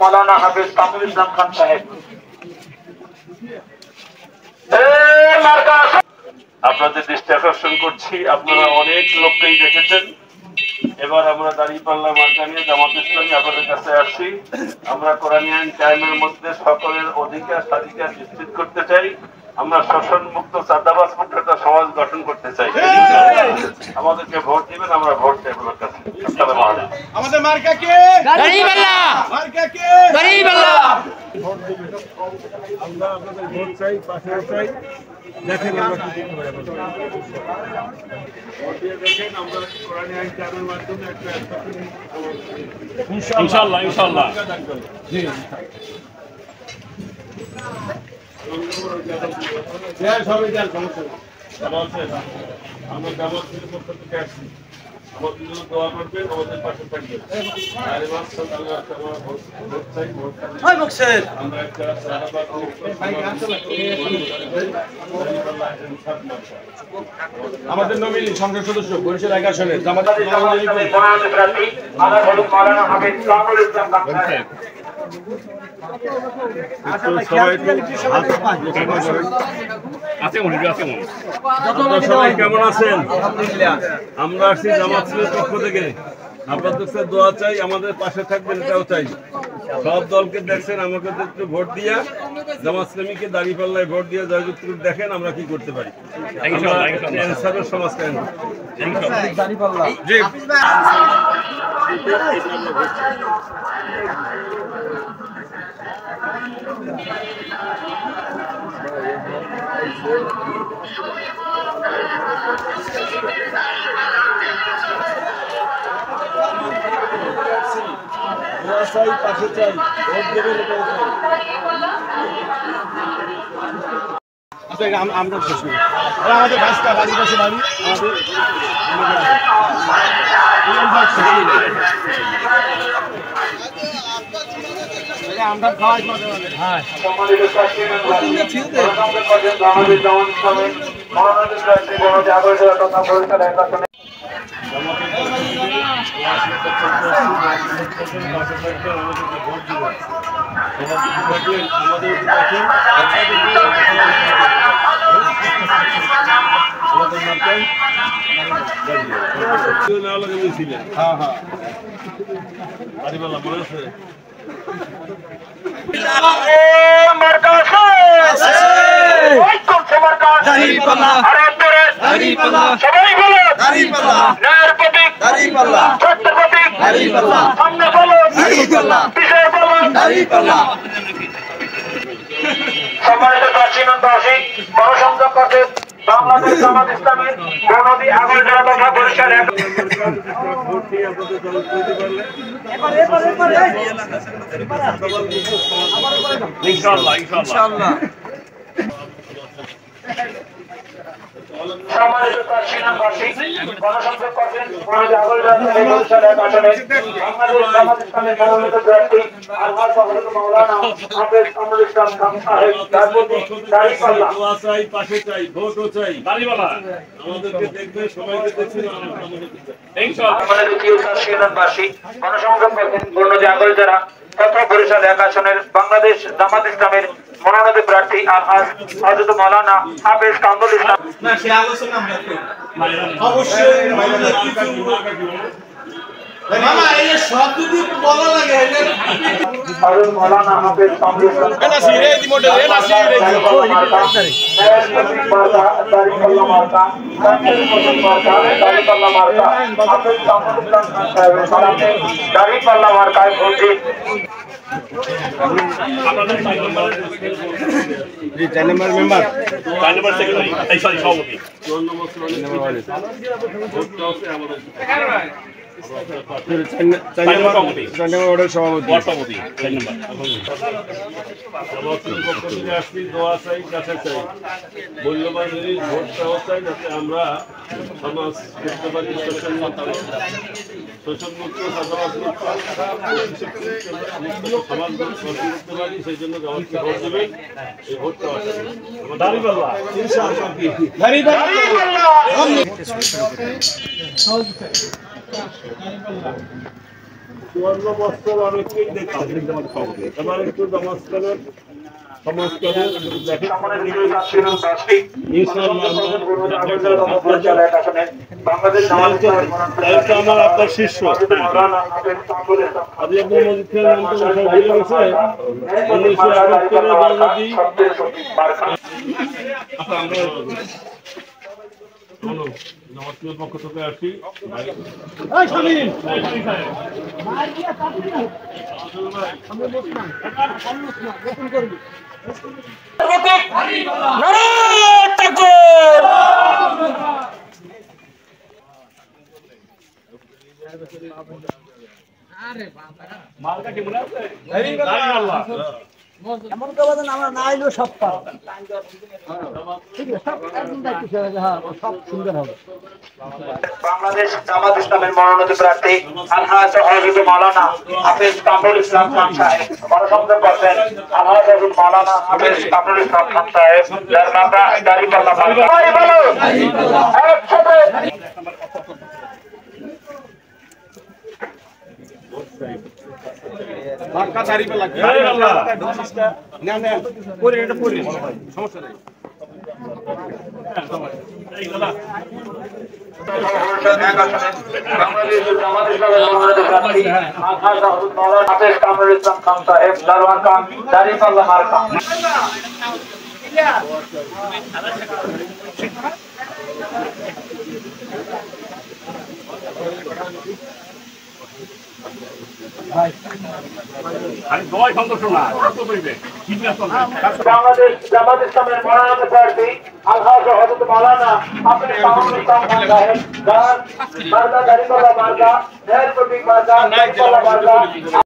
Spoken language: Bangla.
मौलाना हाफिज कामरुल इस्लाम खान साहेब আপনাদের দৃষ্টি আকর্ষণ করছি আপনারা অনেক লোককেই দেখেছেন এবার আমরা দাঁড়িপাল্লা মার্কা নিয়ে জামাত ইসলামী আপনাদের কাছে আসছি আমরা কোরআন আইন কায়েমের মধ্যে সকলের অধিকার স্বাধিকার নিশ্চিত করতে চাই আমরা শোষণ মুক্ত চাঁদাবাজ মুক্ত একটা সমাজ গঠন করতে চাই আমাদেরকে ভোট দিবেন আমরা ভোট চাই আপনার কাছে আসসালামু আলাইকুম আমাদের মার্কা কে দাড়িপাল্লা মার্কা কে দাড়িপাল্লা ভোট দিবেন আমরা আপনাদের ভোট চাই পাশে চাই দেখেন আমরা কি করতে পারি ভোট দিয়ে দেখেন আমরা কোরআন আইন কায়েমের মাধ্যমে একটা ইনশাআল্লাহ ইনশাআল্লাহ জি জয় সবাই জয় সমস্যা আমরা জামাত থেকে পক্ষ থেকে আসছি আমাদের জন্য দোয়া করবেন আমাদের পাশে থাকবেন আরে মাস আল্লাহ তাআলা ভোট চাই ভোট ওই বক্সের আমরা একটা সাহাবাত আমাদের নবীন সংসদ সদস্য বরিশাল 11 আসনের জামাত ইসলামী প্রার্থী মাওলানা হাফিজ কামরুল ইসলাম খান সাহেব সবাই কেমন আছেন আমরা আসছি জামাত ইসলামের পক্ষ থেকে আপনাদের কাছে দোয়া চাই আমাদের পাশে থাকবেন এটাও চাই সব দলকে দেখছেন আমাকে একটু ভোট দিয়া জামাত ইসলামীকে দাঁড়িপাল্লায় ভোট দিয়ে জয়যুক্ত দেখেন আমরা কি করতে পারি সমাজ কায়েম চাই পাশে চাই ভোট দেবেন আমরা আমাদের বাসটা বাড়ির পাশে বাড়ি আমরা খাওয়াই সম্মানিত প্রাচীনবাসী গণসংযোগ করতে বাংলাদেশ জামাত ইসলামের বনদী আগরতলা তথা বরিশাল ইনশাআল্লাহ ইনশাআল্লাহ সম্মানিত প্রাচীনবাসী গণসংযোগ করবেন বনদী আগরতলা বরিশাল আসনে বাংলাদেশ জামাত ইসলামের মনোনীত প্রার্থী আলহাজ হযরত মাওলানা হাফেজ কামরুল ইসলাম খান সাহেব দাঁড়িপাল্লা দোয়া চাই পাশে চাই ভোটও চাই দাঁড়িপাল্লা আমাদেরকে দেখবে সবাইকে দেখবেন ইনশাআল্লাহ আমাদের দ্বিতীয় প্রাচীনবাসী গণসংযোগ করবেন বনদী আগরতলা তথা বরিশাল 1 আসনের বাংলাদেশ জামাত ইসলামের মনোনীত প্রার্থী আলহাজ হযরত মাওলানা হাফেজ কামরুল ইসলাম না সে আলোচনা আমরা অবশ্যই মামা এই যে সব যদি বলা লাগে হযরত মাওলানা হাফেজ কামরুল ইসলাম এটা সিরে দি মডেল এটা সিরে দি দাড়িপাল্লা মার্কা দাড়িপাল্লা মার্কা হাফেজ কামরুল ইসলাম খান সাহেবের সামনে দাড়িপাল্লা মার্কায় ভোট দিন। জি 4 নম্বর মেম্বার 4 নম্বর সেক্রেটারি এই সরি সভাপতি সভাপতি 4 নম্বর আসছি দোয়া চাই কাছে চাই মূল্যবান জিনিস ভোট চাওয়া চাই যাতে আমরা সমাজ করতে পারি শোষণমুক্ত চাঁদাবাজমুক্ত সমাজ করতে পারি সেই জন্য জবাবকে ভোট দেবেন এই ভোট চাওয়া চাই দাঁড়িপাল্লা সুবর্ণ বস্ত্র অনেককেই দেখলাম এবার একটু নমস্কারের সংস্কারের দেখেন বাংলাদেশ আমার আপনার শিষ্য আদি আব্দুল মজিদ খান নামটা বসা ভুলে গেছে 1971 জামাতের পক্ষ থেকে আসি এমন কথা আমরা না আইলেও সব পাবো ঠিক আছে সব একদম দায়িত্ব হ্যাঁ সব সুন্দর হবে। বাংলাদেশ জামাত ইসলামের মনোনীত প্রার্থী আলহাজ হযরত মাওলানা হাফেজ কামরুল ইসলাম খান সাহেব গণসংযোগ করছেন। আলহাজ হযরত মাওলানা হাফেজ কামরুল ইসলাম খান সাহেব যার নামটা দাড়িপাল্লা একসাথে মার্কা দাঁড়িপাল্লা না না পরে এটা পরে সমস্যা নাই বাংলাদেশ জামাত ইসলামের মনোনীত প্রার্থী আলহাজ হযরত মাওলানা হাফেজ কামরুল ইসলাম খান সাহেব যার মার্কা দাড়িপাল্লা মার্কা। বাংলাদেশ জামাত ইসলামের মনোনীত প্রার্থী আলহাজ হযরত মাওলানা হাফেজ কামরুল ইসলাম খান সাহেব যার মার্কা দাড়িপাল্লা মার্কা ন্যায়ের প্রতীক মার্কা দাড়িপাল্লা মার্কা